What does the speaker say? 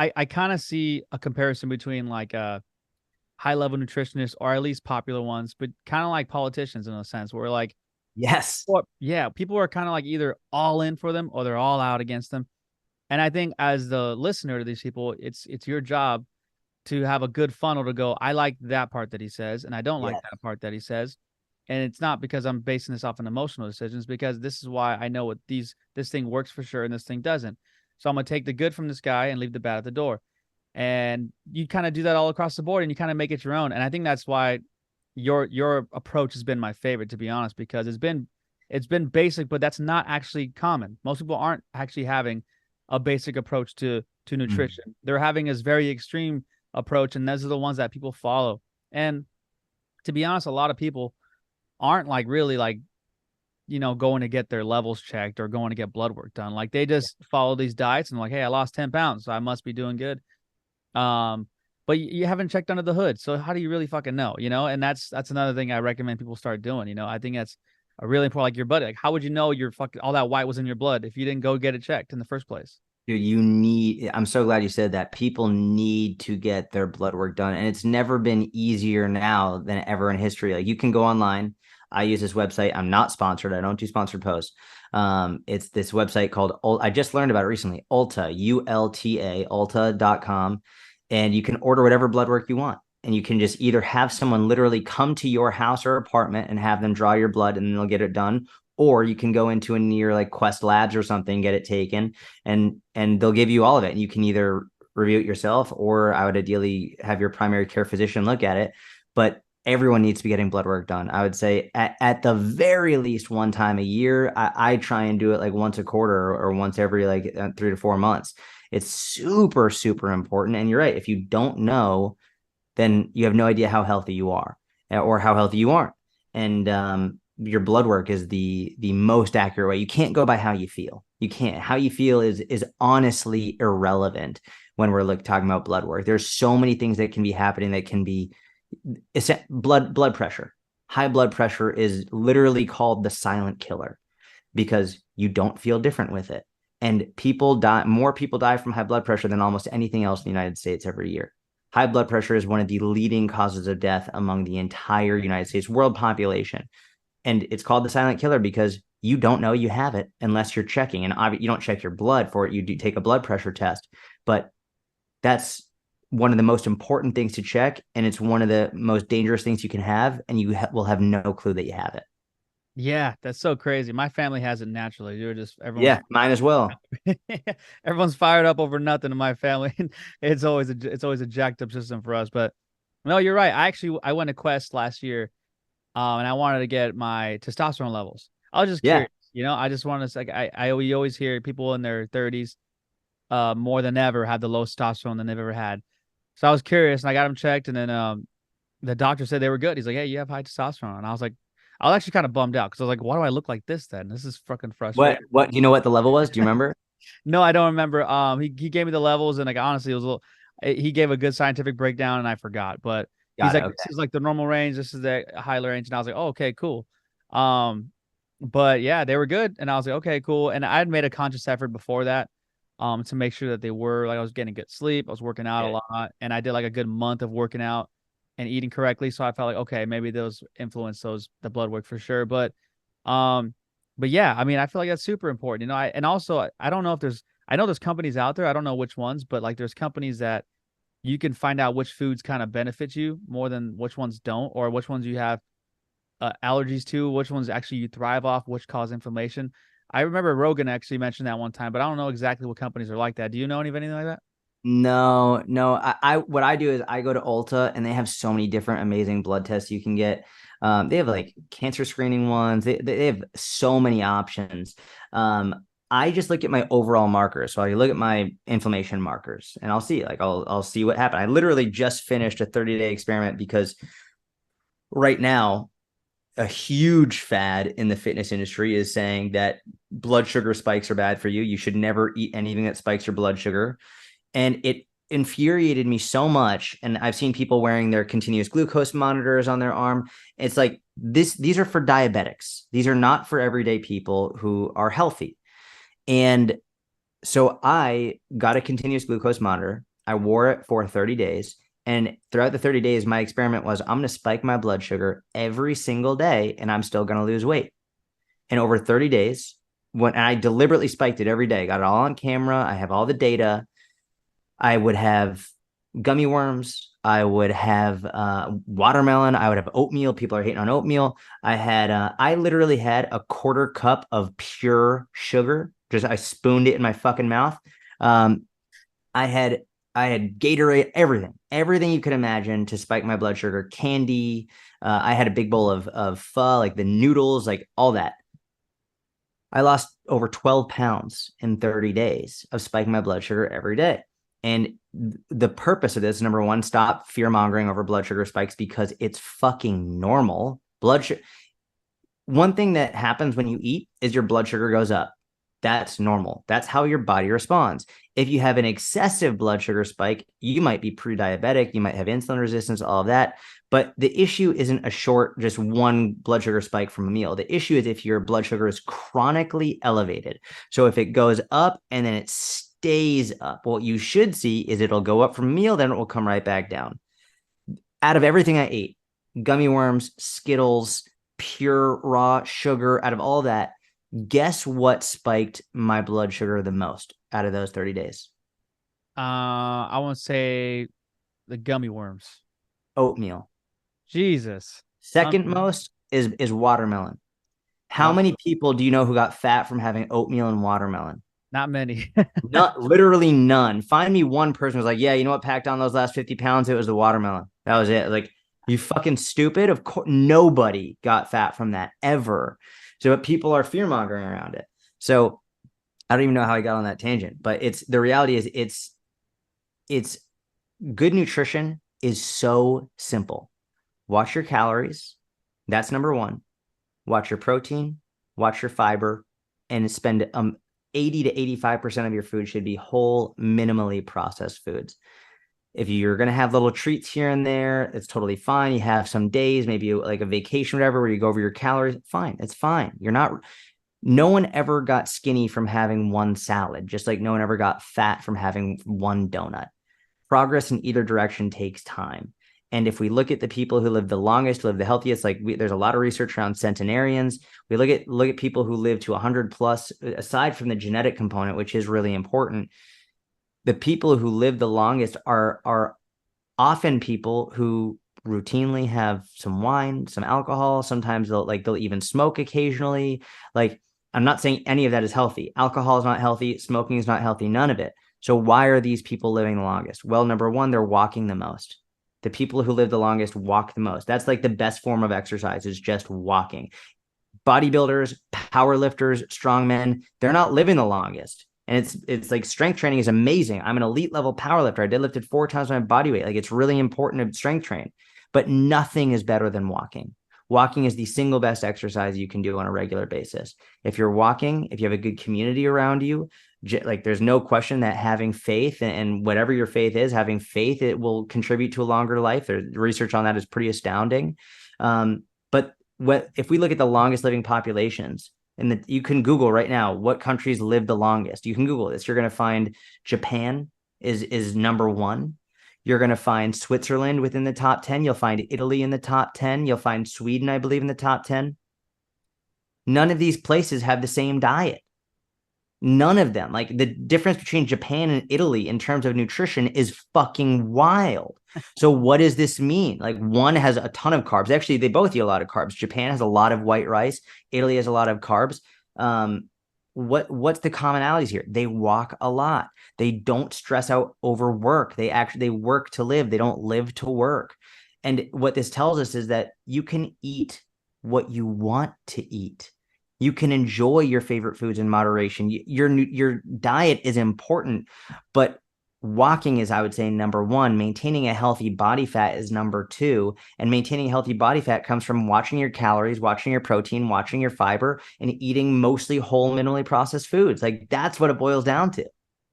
I kind of see a comparison between like high level nutritionists or at least popular ones, but kind of like politicians in a sense where like, Yes. well, yeah, people are kind of like either all in for them or they're all out against them. And I think as the listener to these people, it's your job to have a good funnel to go, I like that part that he says, and I don't like Yes. that part that he says. And it's not because I'm basing this off on emotional decisions, because this is why I know what this thing works for sure and this thing doesn't. So I'm gonna take the good from this guy and leave the bad at the door. And you kind of do that all across the board and you kind of make it your own. And I think that's why your approach has been my favorite, to be honest, because it's been basic, but that's not actually common. Most people aren't actually having a basic approach to Mm. nutrition. They're having this very extreme approach, and those are the ones that people follow. And to be honest, a lot of people aren't like really like going to get their levels checked or going to get blood work done. Like they just follow these diets and like, hey, I lost 10 pounds, so I must be doing good. Um, but you haven't checked under the hood, so how do you really fucking know? And that's another thing I recommend people start doing. I think that's a really important. Like your buddy, like how would you know your fucking all that white was in your blood if you didn't go get it checked in the first place? Dude, I'm so glad you said that. People need to get their blood work done. And it's never been easier now than ever in history. Like you can go online. I use this website. I'm not sponsored. I don't do sponsored posts. It's this website called, I just learned about it recently, ULTA, ULTA, ULTA.com. And you can order whatever blood work you want. And you can just either have someone literally come to your house or apartment and have them draw your blood and they'll get it done. Or you can go into a near like Quest Labs or something, get it taken, and they'll give you all of it. And you can either review it yourself, or I would ideally have your primary care physician look at it. But everyone needs to be getting blood work done. I would say at the very least one time a year. I try and do it like once a quarter or once every like 3 to 4 months. It's super, super important. And you're right. If you don't know, then you have no idea how healthy you are or how healthy you aren't. And your blood work is the most accurate way. You can't go by how you feel. You can't. How you feel is honestly irrelevant when we're talking about blood work. There's so many things that can be happening that can be blood pressure. High blood pressure is literally called the silent killer because you don't feel different with it. And people die, more people die from high blood pressure than almost anything else in the United States every year. High blood pressure is one of the leading causes of death among the entire United States world population. And it's called the silent killer because you don't know you have it unless you're checking. And you don't check your blood for it. You do take a blood pressure test. But that's one of the most important things to check. And it's one of the most dangerous things you can have. And you will have no clue that you have it. Yeah, that's so crazy. My family has it naturally. You're just everyone's Yeah, mine as well. everyone's fired up over nothing in my family. It's always a jacked up system for us. But no, you're right. I went to Quest last year, and I wanted to get my testosterone levels. I was just Yeah. curious. I just wanted to like we always hear people in their 30s, more than ever have the lowest testosterone than they've ever had. So I was curious, and I got them checked, and then the doctor said they were good. He's like, "Hey, you have high testosterone," and I was actually kind of bummed out because I was like, "Why do I look like this then? This is fucking frustrating." Do you know what the level was? Do you remember? No, I don't remember. He gave me the levels, and like honestly, it was a little. He gave a good scientific breakdown, and I forgot. But he's Got it. like, "This Okay. is like the normal range. This is the high range," and I was like, "Oh, okay, cool." Um, but yeah, they were good, and I was like, "Okay, cool." And I had made a conscious effort before that, to make sure that they were like I was getting good sleep, I was working out a Good. lot, and I did like a good month of working out and eating correctly. So I felt like okay, maybe those influence the blood work for sure. Um, but yeah, I mean, I feel like that's super important. And also I don't know if I know there's companies out there. I don't know which ones, but like there's companies that you can find out which foods kind of benefit you more than which ones don't, or which ones you have allergies to, which ones actually you thrive off, which cause inflammation. I remember Rogan actually mentioned that one time, but I don't know exactly what companies are like that. Do you know any of anything like that? No, no. What I do is I go to Ulta and they have so many different amazing blood tests you can get. They have like cancer screening ones. They have so many options. I just look at my overall markers. So I look at my inflammation markers and I'll see what happened. I literally just finished a 30-day experiment because right now a huge fad in the fitness industry is saying that blood sugar spikes are bad for you. You should never eat anything that spikes your blood sugar. And it infuriated me so much. And I've seen people wearing their continuous glucose monitors on their arm. It's like these are for diabetics. These are not for everyday people who are healthy. And so I got a continuous glucose monitor I wore it for 30 days. And throughout the 30 days, my experiment was I'm going to spike my blood sugar every single day and I'm still going to lose weight. And over 30 days, when I deliberately spiked it every day, got it all on camera, I have all the data. I would have gummy worms. I would have watermelon. I would have oatmeal. People are hating on oatmeal. I literally had a quarter cup of pure sugar. Just I spooned it in my fucking mouth. Um, I had I had Gatorade, everything you could imagine to spike my blood sugar. Candy. I had a big bowl of pho, like the noodles, like all that. I lost over 12 pounds in 30 days of spiking my blood sugar every day. And the purpose of this, number one, stop fear mongering over blood sugar spikes because it's fucking normal. Blood sugar. One thing that happens when you eat is your blood sugar goes up. That's normal. That's how your body responds. If you have an excessive blood sugar spike, you might be pre-diabetic, you might have insulin resistance, all of that. But the issue isn't a short, just one blood sugar spike from a meal. The issue is if your blood sugar is chronically elevated. So if it goes up and then it stays up, what you should see is it'll go up from a meal, then it will come right back down. Out of everything I ate, gummy worms, Skittles, pure raw sugar, out of all that, guess what spiked my blood sugar the most out of those 30 days? I want to say the gummy worms. Oatmeal. Jesus. Second most is watermelon. How Wow. many people do you know who got fat from having oatmeal and watermelon? Not many. Not literally none. Find me one person who's like, yeah, you know what packed on those last 50 pounds? It was the watermelon. That was it. Like, you fucking stupid. Of course, nobody got fat from that ever. So people are fear mongering around it. So I don't even know how I got on that tangent, but it's the reality is it's good nutrition is so simple. Watch your calories. That's number one. Watch your protein, watch your fiber, and spend 80 to 85% of your food should be whole, minimally processed foods. If you're going to have little treats here and there, it's totally fine. You have some days, maybe like a vacation, whatever, where you go over your calories. Fine. It's fine. No one ever got skinny from having one salad, just like no one ever got fat from having one donut. Progress in either direction takes time. And if we look at the people who live the longest, live the healthiest, there's a lot of research around centenarians. We look at people who live to 100 plus, aside from the genetic component, which is really important. The people who live the longest are often people who routinely have some wine, some alcohol. Sometimes they'll even smoke occasionally. Like, I'm not saying any of that is healthy. Alcohol is not healthy. Smoking is not healthy. None of it. So why are these people living the longest? Well, number one, they're walking the most. The people who live the longest walk the most. That's like the best form of exercise, is just walking. Bodybuilders, powerlifters, strongmen, they're not living the longest. And it's like strength training is amazing. I'm an elite level powerlifter. I deadlifted 4 times my body weight. Like, it's really important to strength train, but nothing is better than walking. Walking is the single best exercise you can do on a regular basis. If you're walking, if you have a good community around you, like, there's no question that having faith, and whatever your faith is, having faith, it will contribute to a longer life. There's research on that is pretty astounding. But if we look at the longest living populations, and you can Google right now what countries live the longest. You can Google this. You're going to find Japan is number one. You're going to find Switzerland within the top 10. You'll find Italy in the top 10. You'll find Sweden, I believe, in the top 10. None of these places have the same diet. None of them. Like, the difference between Japan and Italy in terms of nutrition is fucking wild. So what does this mean? Like, one has a ton of carbs. Actually, they both eat a lot of carbs. Japan has a lot of white rice. Italy has a lot of carbs. What's the commonalities here? They walk a lot. They don't stress out over work. They work to live. They don't live to work. And what this tells us is that you can eat what you want to eat. You can enjoy your favorite foods in moderation. Your diet is important, but walking is, I would say, number one. Maintaining a healthy body fat is number two. And maintaining healthy body fat comes from watching your calories, watching your protein, watching your fiber, and eating mostly whole, minimally processed foods. Like, that's what it boils down to.